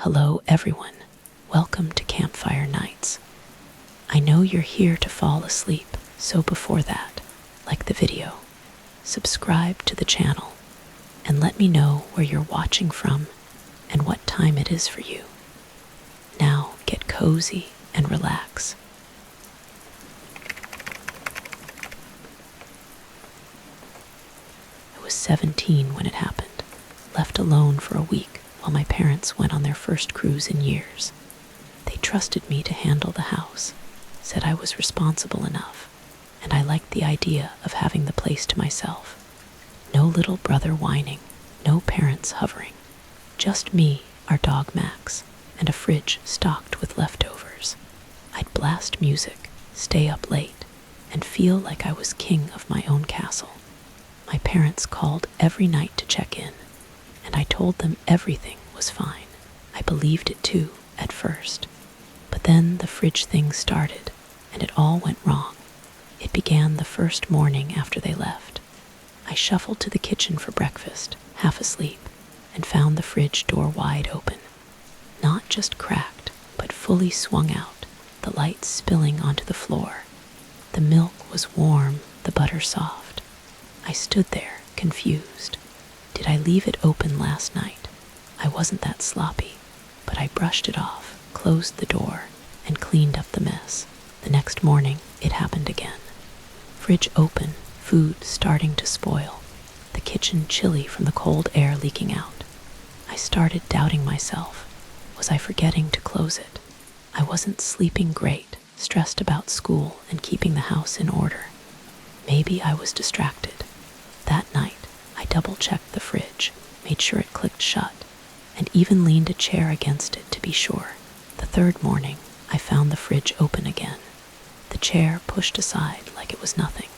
Hello everyone, welcome to Campfire Nights. I know you're here to fall asleep, so before that, like the video, subscribe to the channel, and let me know where you're watching from and what time it is for you. Now get cozy and relax. I was 17 when it happened, left alone for a week while my parents went on their first cruise in years. They trusted me to handle the house, said I was responsible enough, and I liked the idea of having the place to myself. No little brother whining, no parents hovering, just me, our dog Max, and a fridge stocked with leftovers. I'd blast music, stay up late, and feel like I was king of my own castle. My parents called every night to check in, and I told them everything was fine. I believed it too, at first. But then the fridge thing started, and it all went wrong. It began the first morning after they left. I shuffled to the kitchen for breakfast, half asleep, and found the fridge door wide open. Not just cracked, but fully swung out, the light spilling onto the floor. The milk was warm, the butter soft. I stood there, confused. Did I leave it open last night? I wasn't that sloppy, but I brushed it off, closed the door, and cleaned up the mess. The next morning, it happened again. Fridge open, food starting to spoil, the kitchen chilly from the cold air leaking out. I started doubting myself. Was I forgetting to close it? I wasn't sleeping great, stressed about school and keeping the house in order. Maybe I was distracted. That night, I double-checked the fridge, made sure it clicked shut, and even leaned a chair against it to be sure. The third morning, I found the fridge open again. The chair pushed aside like it was nothing.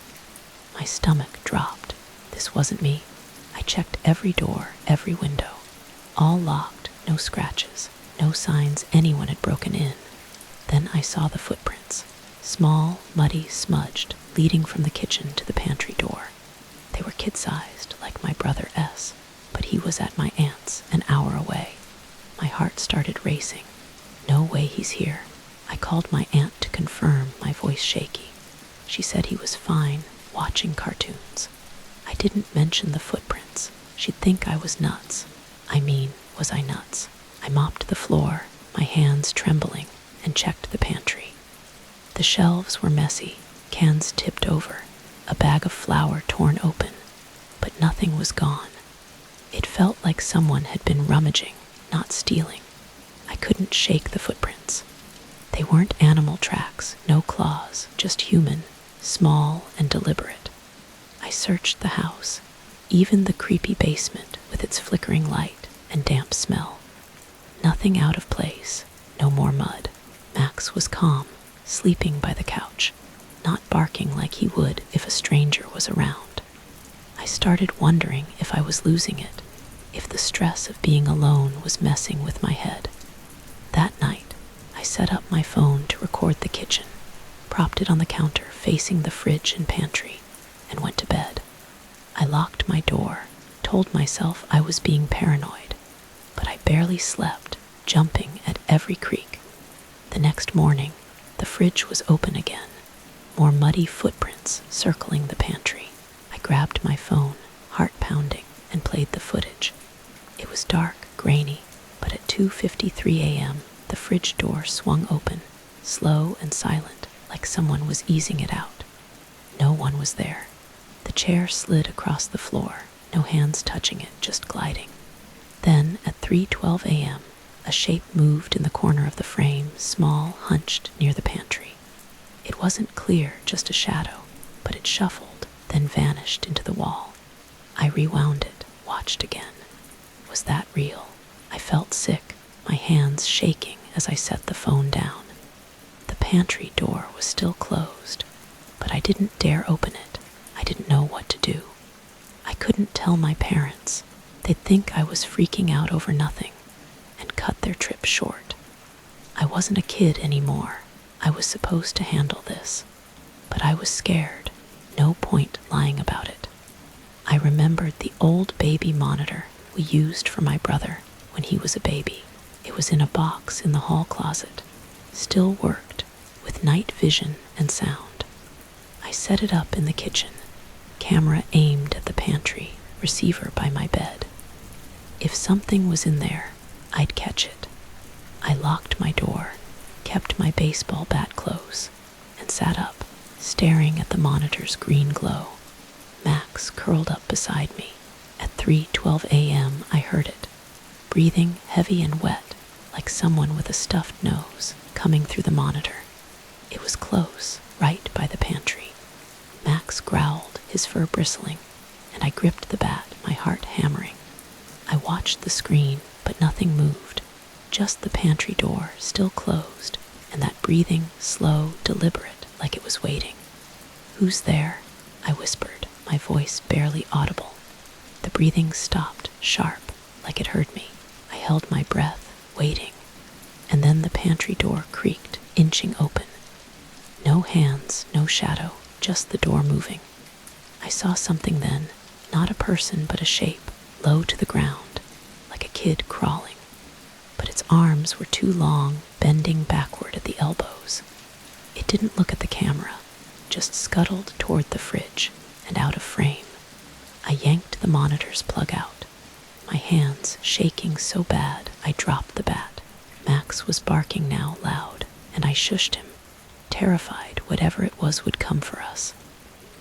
My stomach dropped. This wasn't me. I checked every door, every window. All locked, no scratches, no signs anyone had broken in. Then I saw the footprints, small, muddy, smudged, leading from the kitchen to the pantry door. They were kid-sized, like my brother S, but he was at my aunt's, an hour away. My heart started racing. No way he's here. I called my aunt to confirm, my voice shaky. She said he was fine, watching cartoons. I didn't mention the footprints. She'd think I was nuts. I mean, was I nuts? I mopped the floor, my hands trembling, and checked the pantry. The shelves were messy, cans tipped over, a bag of flour torn open, but nothing was gone. It felt like someone had been rummaging, not stealing. I couldn't shake the footprints. They weren't animal tracks, no claws, just human, small and deliberate. I searched the house, even the creepy basement with its flickering light and damp smell. Nothing out of place, no more mud. Max was calm, sleeping by the couch, not barking like he would if a stranger was around. I started wondering if I was losing it, if the stress of being alone was messing with my head. That night, I set up my phone to record the kitchen, propped it on the counter facing the fridge and pantry, and went to bed. I locked my door, told myself I was being paranoid, but I barely slept, jumping at every creak. The next morning, the fridge was open again, more muddy footprints circling the pantry. I grabbed my phone, heart pounding, and played the footage. It was dark, grainy, but at 2:53 a.m., the fridge door swung open, slow and silent, like someone was easing it out. No one was there. The chair slid across the floor, no hands touching it, just gliding. Then, at 3:12 a.m., a shape moved in the corner of the frame, small, hunched near the pantry. It wasn't clear, just a shadow, but it shuffled, then vanished into the wall. I rewound it, watched again. Was that real? I felt sick, my hands shaking as I set the phone down. The pantry door was still closed, but I didn't dare open it. I didn't know what to do. I couldn't tell my parents. They'd think I was freaking out over nothing and cut their trip short. I wasn't a kid anymore. I was supposed to handle this, but I was scared. No point lying about it. I remembered the old baby monitor we used for my brother when he was a baby. It was in a box in the hall closet, still worked, with night vision and sound. I set it up in the kitchen, camera aimed at the pantry, receiver by my bed. If something was in there, I'd catch it. I locked my door, kept my baseball bat close, and sat up, staring at the monitor's green glow. Max curled up beside me. At 3:12 a.m. I heard it, breathing heavy and wet, like someone with a stuffed nose, coming through the monitor. It was close, right by the pantry. Max growled, his fur bristling, and I gripped the bat, my heart hammering. I watched the screen, but nothing moved, just the pantry door still closed, and that breathing, slow, deliberate, like it was waiting. "Who's there?" I whispered, my voice barely audible. The breathing stopped, sharp, like it heard me. I held my breath, waiting, and then the pantry door creaked, inching open. No hands, no shadow, just the door moving. I saw something then, not a person but a shape, low to the ground, like a kid crawling. But its arms were too long, bending backward at the elbows. It didn't look at the camera, just scuttled toward the fridge and out of frame. I yanked the monitor's plug out, my hands shaking so bad I dropped the bat. Max was barking now loud, and I shushed him, terrified whatever it was would come for us.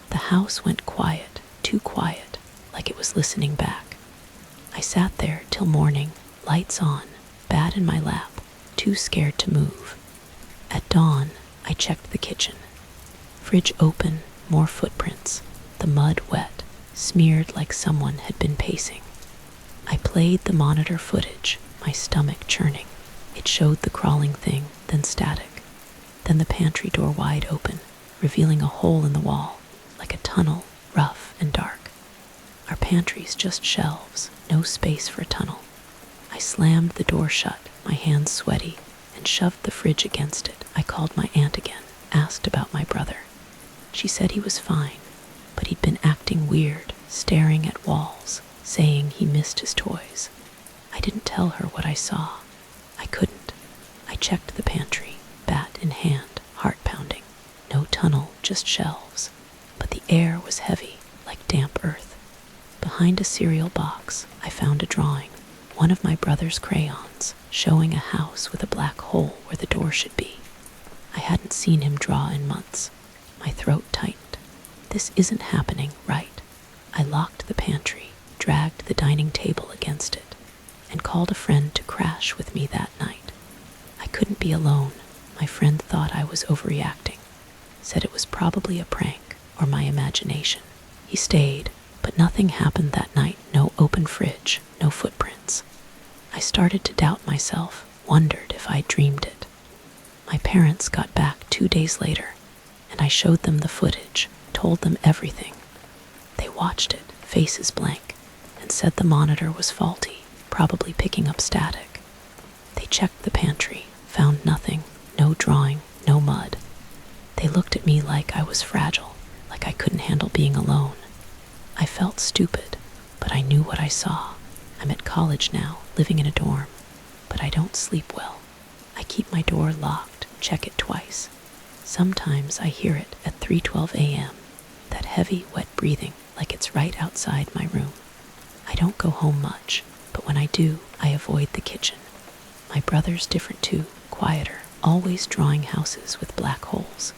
The house went quiet, too quiet, like it was listening back. I sat there till morning, lights on, bat in my lap, too scared to move. At dawn, I checked the kitchen. Fridge open, more footprints, the mud wet, smeared like someone had been pacing. I played the monitor footage, my stomach churning. It showed the crawling thing, then static. Then the pantry door wide open, revealing a hole in the wall, like a tunnel, rough and dark. Our pantry's just shelves, no space for a tunnel. I slammed the door shut, my hands sweaty, and shoved the fridge against it. I called my aunt again, asked about my brother. She said he was fine, but he'd been acting weird, staring at walls, saying he missed his toys. I didn't tell her what I saw. I couldn't. I checked the pantry, bat in hand, heart pounding. No tunnel, just shelves. But the air was heavy, like damp earth. Behind a cereal box, I found a drawing, one of my brother's crayons, showing a house with a black hole where the door should be. I hadn't seen him draw in months. My throat tightened. This isn't happening, right? I locked the pantry, dragged the dining table against it, and called a friend to crash with me that night. I couldn't be alone. My friend thought I was overreacting, said it was probably a prank or my imagination. He stayed, but nothing happened that night. No open fridge, no footprints. I started to doubt myself, wondered if I dreamed it. My parents got back 2 days later, and I showed them the footage, told them everything. They watched it, faces blank, and said the monitor was faulty, probably picking up static. They checked the pantry, found nothing, no drawing, no mud. They looked at me like I was fragile, like I couldn't handle being alone. I felt stupid, but I knew what I saw. I'm at college now, living in a dorm, but I don't sleep well. I keep my door locked, check it twice. Sometimes I hear it at 3:12 a.m., that heavy, wet breathing like it's right outside my room. I don't go home much, but when I do, I avoid the kitchen. My brother's different too, quieter, always drawing houses with black holes.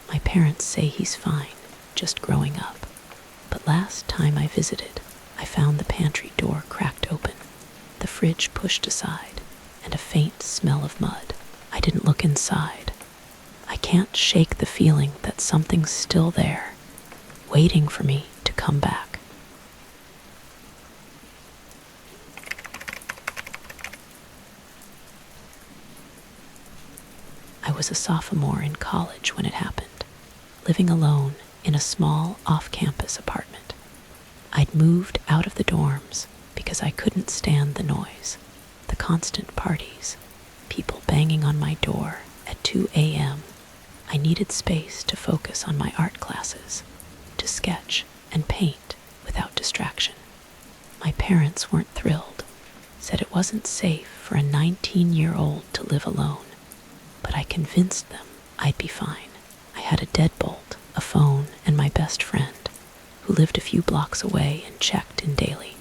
My parents say he's fine, just growing up. But last time I visited, I found the pantry door cracked open, the fridge pushed aside, and a faint smell of mud. I didn't look inside. I can't shake the feeling that something's still there, waiting for me to come back. I was a sophomore in college when it happened, living alone in a small off-campus apartment. I'd moved out of the dorms because I couldn't stand the noise, the constant parties, people banging on my door at 2 a.m. I needed space to focus on my art classes, to sketch and paint without distraction. My parents weren't thrilled, said it wasn't safe for a 19-year-old to live alone, but I convinced them I'd be fine. I had a deadbolt, a phone, and my best friend, who lived a few blocks away and checked in daily.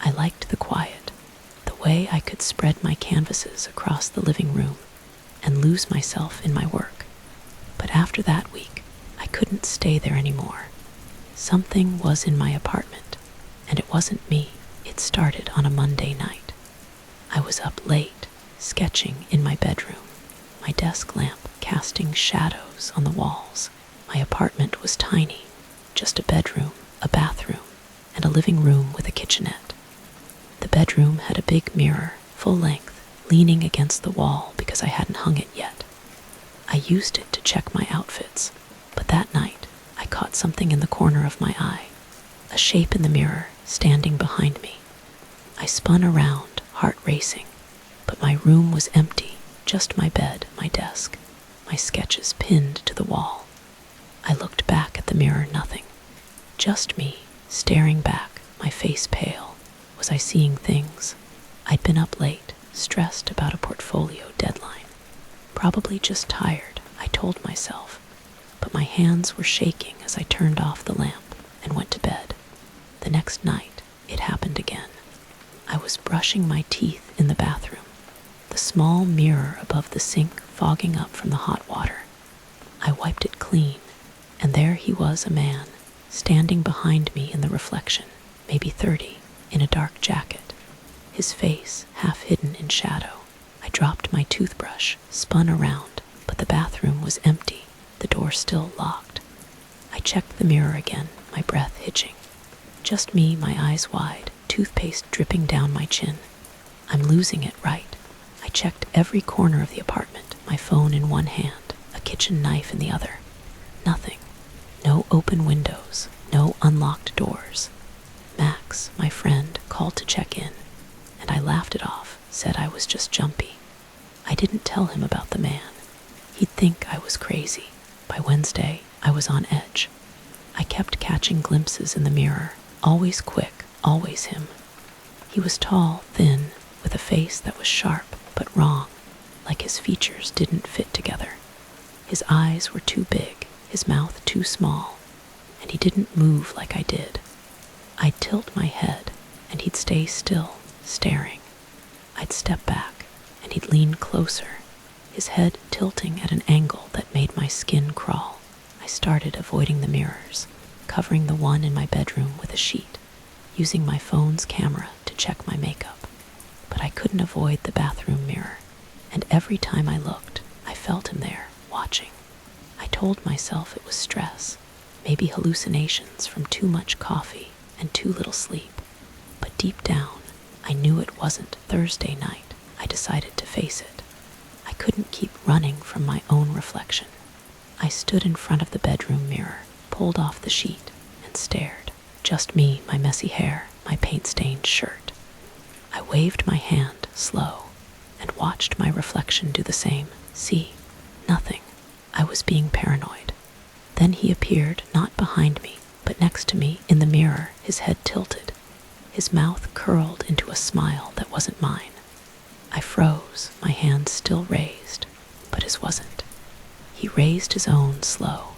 I liked the quiet, the way I could spread my canvases across the living room and lose myself in my work. But after that week, I couldn't stay there anymore. Something was in my apartment, and it wasn't me. It started on a Monday night. I was up late, sketching in my bedroom, my desk lamp casting shadows on the walls. My apartment was tiny, just a bedroom, a bathroom, and a living room with a kitchenette. The bedroom had a big mirror, full length, leaning against the wall because I hadn't hung it yet. I used it to check my outfits, but that night I caught something in the corner of my eye, a shape in the mirror standing behind me. I spun around, heart racing, but my room was empty, just my bed, my desk, my sketches pinned to the wall. I looked back at the mirror, nothing. Just me, staring back, my face pale. Was I seeing things? I'd been up late, stressed about a portfolio deadline. Probably just tired, I told myself, but my hands were shaking as I turned off the lamp and went to bed. The next night, it happened again. I was brushing my teeth in the bathroom, the small mirror above the sink fogging up from the hot water. I wiped it clean, and there he was, a man, standing behind me in the reflection, maybe 30, in a dark jacket, his face half hidden in shadow. I dropped my toothbrush, spun around, but the bathroom was empty, the door still locked. I checked the mirror again, my breath hitching. Just me, my eyes wide, toothpaste dripping down my chin. I'm losing it, right? I checked every corner of the apartment, my phone in one hand, a kitchen knife in the other. Nothing. No open windows, no unlocked doors. Max, my friend, called to check in, and I laughed it off, said I was just jumpy. I didn't tell him about the man. He'd think I was crazy. By Wednesday, I was on edge. I kept catching glimpses in the mirror, always quick, always him. He was tall, thin, with a face that was sharp but wrong, like his features didn't fit together. His eyes were too big, his mouth too small, and he didn't move like I did. I'd tilt my head, and he'd stay still, staring. I'd step back, and he'd lean closer, his head tilting at an angle that made my skin crawl. I started avoiding the mirrors, covering the one in my bedroom with a sheet, using my phone's camera to check my makeup. But I couldn't avoid the bathroom mirror, and every time I looked, I felt him there, watching. I told myself it was stress, maybe hallucinations from too much coffee and too little sleep. But deep down, I knew it wasn't. Thursday night, I decided to face it. I couldn't keep running from my own reflection. I stood in front of the bedroom mirror, pulled off the sheet, and stared. Just me, my messy hair, my paint-stained shirt. I waved my hand, slow, and watched my reflection do the same. See, nothing. I was being paranoid. Then he appeared, not behind me, but next to me in the mirror, his head tilted, his mouth curled into a smile that wasn't mine. I froze, my hand still raised, but his wasn't. He raised his own slow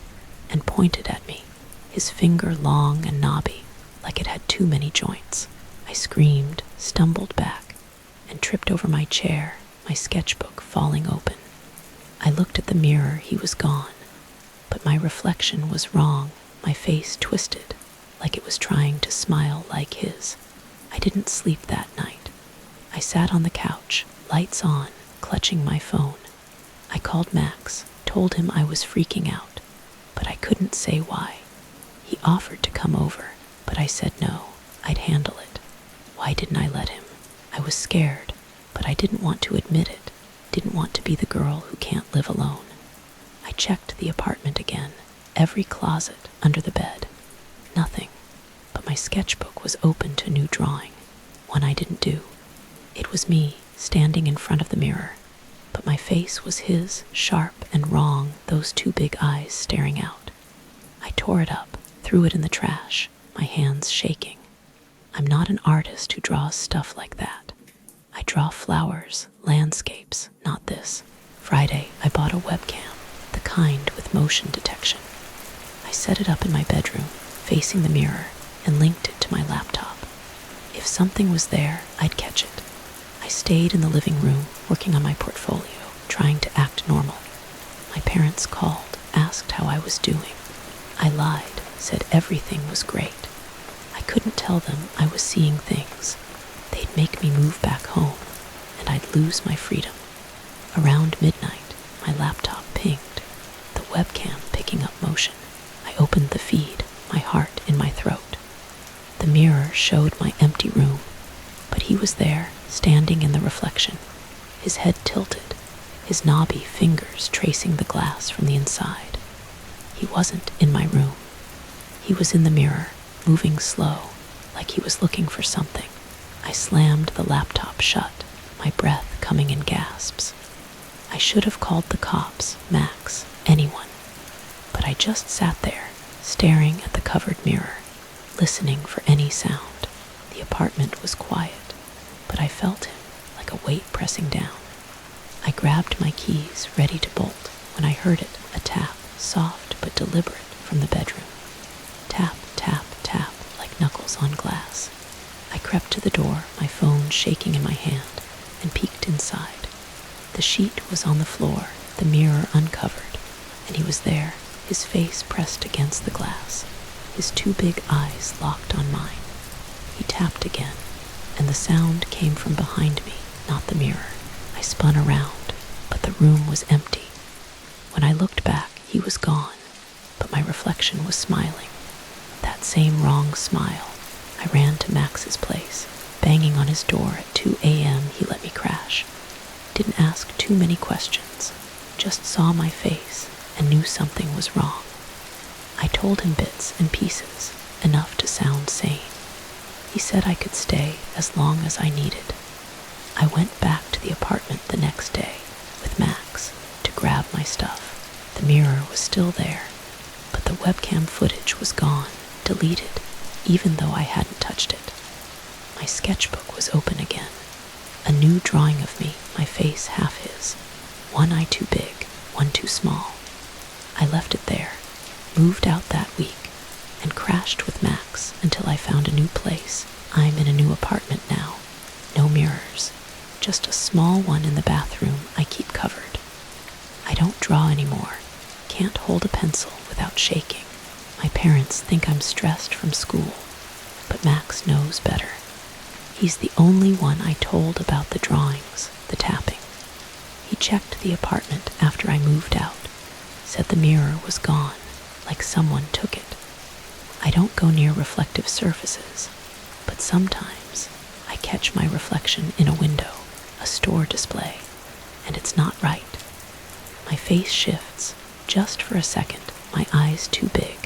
and pointed at me, his finger long and knobby, like it had too many joints. I screamed, stumbled back, and tripped over my chair, my sketchbook falling open. I looked at the mirror, he was gone, but my reflection was wrong, my face twisted, like it was trying to smile like his. I didn't sleep that night. I sat on the couch, lights on, clutching my phone. I called Max, told him I was freaking out, but I couldn't say why. He offered to come over, but I said no, I'd handle it. Why didn't I let him? I was scared, but I didn't want to admit it, didn't want to be the girl who can't live alone. I checked the apartment again, every closet, under the bed. Nothing, but my sketchbook was open to new drawing, one I didn't do. It was me, standing in front of the mirror, but my face was his, sharp and wrong, those two big eyes staring out. I tore it up, threw it in the trash, my hands shaking. I'm not an artist who draws stuff like that. I draw flowers, landscapes, not this. Friday, I bought a webcam, the kind with motion detection. I set it up in my bedroom, facing the mirror, and linked it to my laptop. If something was there, I'd catch it. I stayed in the living room, working on my portfolio, trying to act normal. My parents called, asked how I was doing. I lied, said everything was great. I couldn't tell them I was seeing things. They'd make me move back home, and I'd lose my freedom. Around midnight, my laptop pinged, the webcam picking up motion. I opened the feed, my heart in my throat. The mirror showed my empty room, but he was there, standing in the reflection, his head tilted, his knobby fingers tracing the glass from the inside. He wasn't in my room. He was in the mirror, moving slow, like he was looking for something. I slammed the laptop shut, my breath coming in gasps. I should have called the cops, Max, anyone. But I just sat there, staring at the covered mirror, listening for any sound. The apartment was quiet, but I felt him like a weight pressing down. I grabbed my keys, ready to bolt, when I heard it, a tap, soft but deliberate, from the bedroom. Tap, tap, tap, like knuckles on glass. I crept to the door, my phone shaking in my hand, and peeked inside. The sheet was on the floor, the mirror uncovered, and he was there, his face pressed against the glass, his two big eyes locked on mine. He tapped again, and the sound came from behind me, not the mirror. I spun around, but the room was empty. When I looked back, he was gone, but my reflection was smiling. That same wrong smile. I ran to Max's place. Banging on his door at 2 a.m., he let me crash. Didn't ask too many questions, just saw my face and knew something was wrong. I told him bits and pieces, enough to sound sane. He said I could stay as long as I needed. I went back to the apartment the next day with Max to grab my stuff. The mirror was still there, but the webcam footage was gone, deleted, even though I hadn't touched it. My sketchbook was open again. A new drawing of me, my face half his. One eye too big, one too small. I left it there, moved out that week, and crashed with Max until I found a new place. I'm in a new apartment now. No mirrors, just a small one in the bathroom I keep covered. I don't draw anymore, can't hold a pencil without shaking. My parents think I'm stressed from school, but Max knows better. He's the only one I told about the drawings, the tapping. He checked the apartment after I moved out, said the mirror was gone, like someone took it. I don't go near reflective surfaces, but sometimes I catch my reflection in a window, a store display, and it's not right. My face shifts, just for a second, my eyes too big,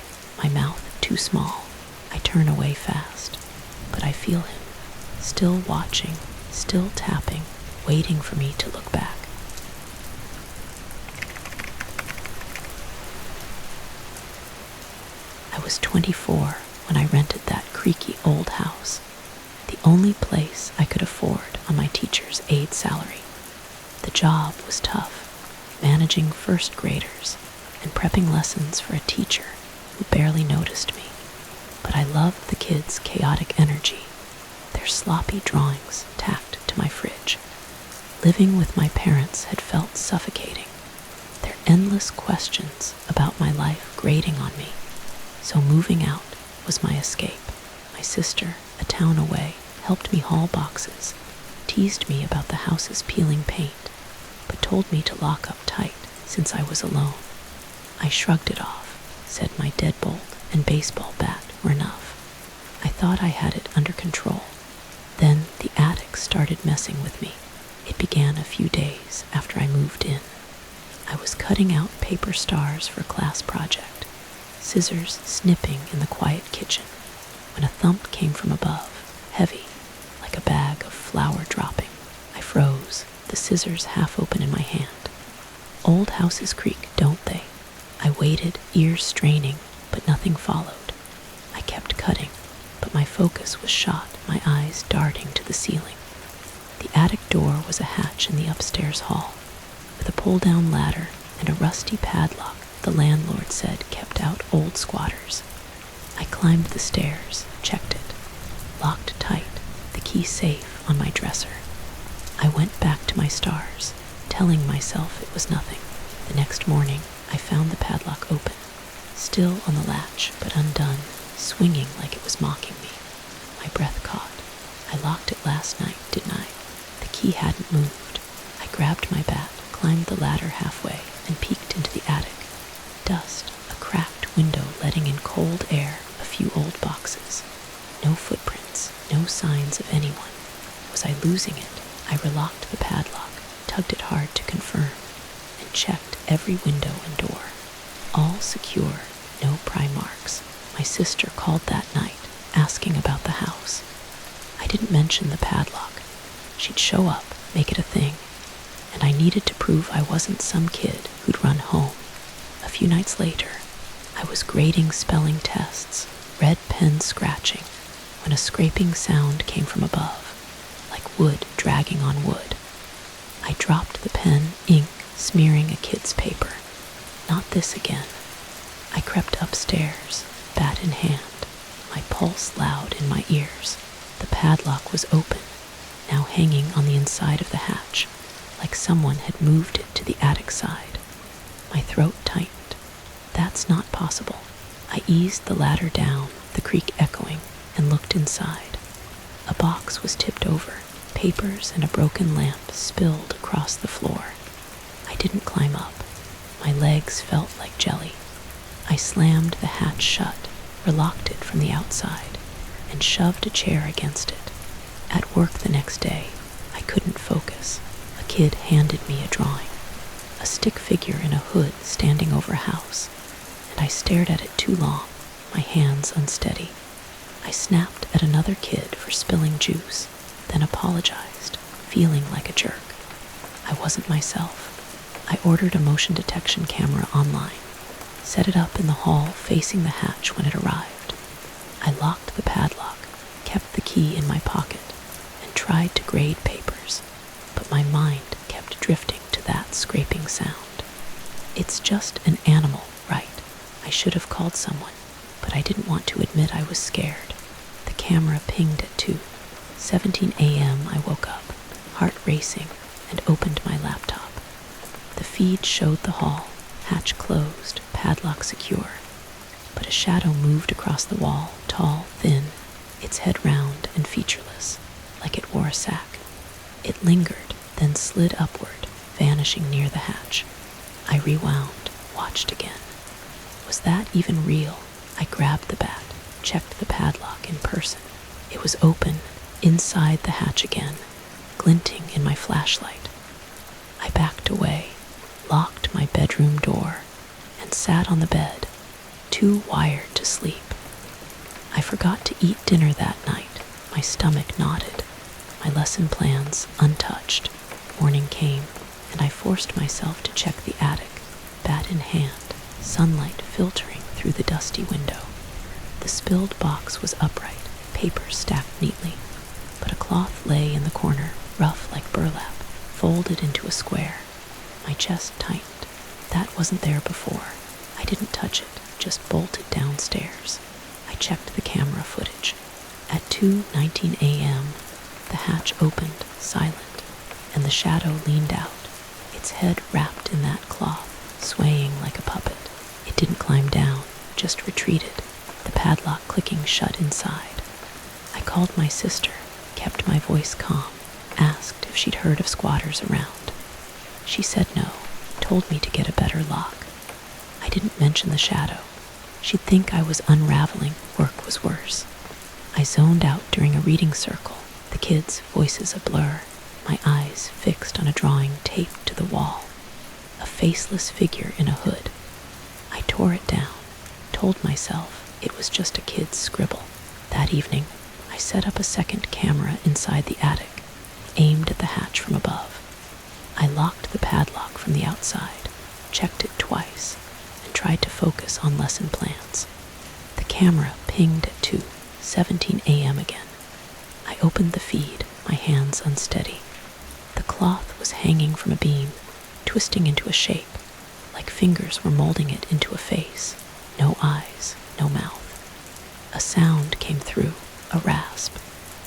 my mouth too small. I turn away fast, but I feel him, still watching, still tapping, waiting for me to look back. I was 24 when I rented that creaky old house, the only place I could afford on my teacher's aide salary. The job was tough, managing first graders and prepping lessons for a teacher who barely noticed me. But I loved the kids' chaotic energy, their sloppy drawings tacked to my fridge. Living with my parents had felt suffocating, their endless questions about my life grating on me. So moving out was my escape. My sister, a town away, helped me haul boxes, teased me about the house's peeling paint, but told me to lock up tight since I was alone. I shrugged it off, said my deadbolt and baseball bat were enough. I thought I had it under control. Then the attic started messing with me. It began a few days after I moved in. I was cutting out paper stars for a class project, scissors snipping in the quiet kitchen, when a thump came from above, heavy, like a bag of flour dropping. I froze, the scissors half open in my hand. Old houses creak, don't they? I waited, ears straining, but nothing followed. I kept cutting, but my focus was shot, my eyes darting to the ceiling. The attic door was a hatch in the upstairs hall, with a pull-down ladder and a rusty padlock the landlord said kept out old squatters. I climbed the stairs, checked it, locked tight, the key safe on my dresser. I went back to my stars, telling myself it was nothing. The next morning, I found the padlock open, still on the latch but undone, swinging like it was mocking me. My breath caught. I locked it last night, didn't I? The key hadn't moved. I grabbed my bat, climbed the ladder halfway, and peeked into the attic. Dust, a cracked window letting in cold air, a few old boxes. No footprints, no signs of anyone. Was I losing it? I relocked the padlock, tugged it hard to confirm, and checked every window and door. All secure, no pry marks. My sister called that night, asking about the house. I didn't mention the padlock. She'd show up, make it a thing, and I needed to prove I wasn't some kid who'd run home. A few nights later, I was grading spelling tests, red pen scratching, when a scraping sound came from above, like wood dragging on wood. I dropped the pen, ink smearing a kid's paper. Not this again. I crept upstairs, bat in hand, my pulse loud in my ears. The padlock was open, now hanging on the inside of the hatch, like someone had moved it to the attic side. My throat tightened. That's not possible. I eased the ladder down, the creak echoing, and looked inside. A box was tipped over, papers and a broken lamp spilled across the floor. I didn't climb up. My legs felt like jelly. I slammed the hatch shut, relocked it from the outside, and shoved a chair against it. At work the next day, I couldn't focus. A kid handed me a drawing, a stick figure in a hood standing over a house, and I stared at it too long, my hands unsteady. I snapped at another kid for spilling juice, then apologized, feeling like a jerk. I wasn't myself. I ordered a motion detection camera online, set it up in the hall facing the hatch when it arrived. I locked the padlock, kept the key in my pocket, and tried to grade papers, but my mind kept drifting to that scraping sound. It's just an animal, right? I should have called someone, but I didn't want to admit I was scared. The camera pinged at 2:17 a.m. I woke up, heart racing, and opened my laptop. The feed showed the hall, hatch closed, padlock secure. But a shadow moved across the wall, tall, thin, its head round and featureless, like it wore a sack. It lingered, then slid upward, vanishing near the hatch. I rewound, watched again. Was that even real? I grabbed the bat, checked the padlock in person. It was open, inside the hatch again, glinting in my flashlight. I backed away, locked my bedroom door, and sat on the bed, too wired to sleep. I forgot to eat dinner that night. My stomach knotted, my lesson plans untouched. Morning came, and I forced myself to check the attic, bat in hand, sunlight filtering through the dusty window. The spilled box was upright, papers stacked neatly, but a cloth lay in the corner, rough like burlap, folded into a square. My chest tightened. That wasn't there before. I didn't touch it, just bolted downstairs. I checked the camera footage. At 2:19 a.m., the hatch opened, silent, and the shadow leaned out, its head wrapped in that cloth, swaying like a puppet. It didn't climb down, just retreated, the padlock clicking shut inside. I called my sister, kept my voice calm, asked if she'd heard of squatters around. She said no, told me to get a better lock. I didn't mention the shadow. She'd think I was unraveling, work was worse. I zoned out during a reading circle, the kids' voices a blur, my eyes fixed on a drawing taped to the wall. A faceless figure in a hood. I tore it down, told myself it was just a kid's scribble. That evening, I set up a second camera inside the attic, aimed at the hatch from above. I locked the padlock from the outside, checked it twice, and tried to focus on lesson plans. The camera pinged at 2:17 a.m. again. I opened the feed, my hands unsteady. The cloth was hanging from a beam, twisting into a shape, like fingers were molding it into a face. No eyes, no mouth. A sound came through, a rasp,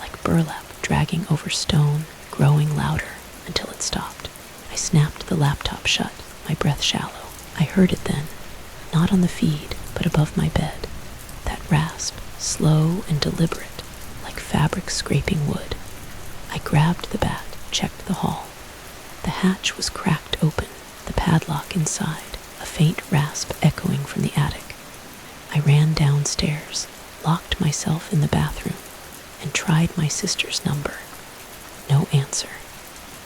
like burlap dragging over stone, growing louder until it stopped. I snapped the laptop shut, my breath shallow. I heard it then, not on the feed, but above my bed. That rasp, slow and deliberate, like fabric scraping wood. I grabbed the bat, checked the hall. The hatch was cracked open, the padlock inside, a faint rasp echoing from the attic. I ran downstairs, locked myself in the bathroom, and tried my sister's number. No answer.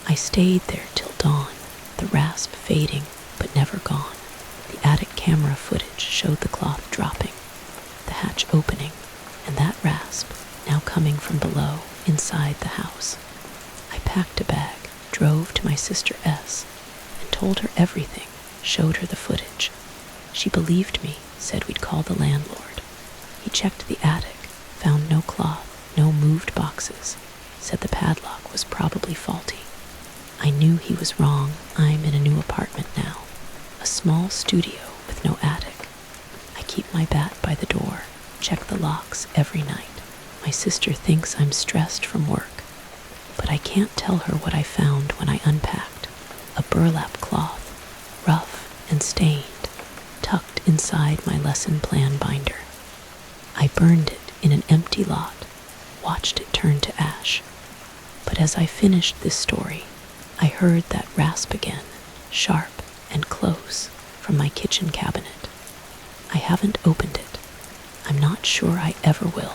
I stayed there till dawn, the rasp fading but never gone. The attic camera footage showed the cloth dropping, the hatch opening, and that rasp now coming from below inside the house. I packed a bag, drove to my sister S, and told her everything, showed her the footage. She believed me, said we'd call the landlord. He checked the attic, found no cloth, no moved boxes, said the padlock was probably faulty. I knew he was wrong. I'm in a new apartment now, a small studio with no attic. I keep my bat by the door, check the locks every night. My sister thinks I'm stressed from work, but I can't tell her what I found when I unpacked. A burlap cloth, rough and stained, tucked inside my lesson plan binder. I burned it in an empty lot, watched it turn to ash. But as I finished this story, I heard that rasp again, sharp and close, from my kitchen cabinet. I haven't opened it. I'm not sure I ever will.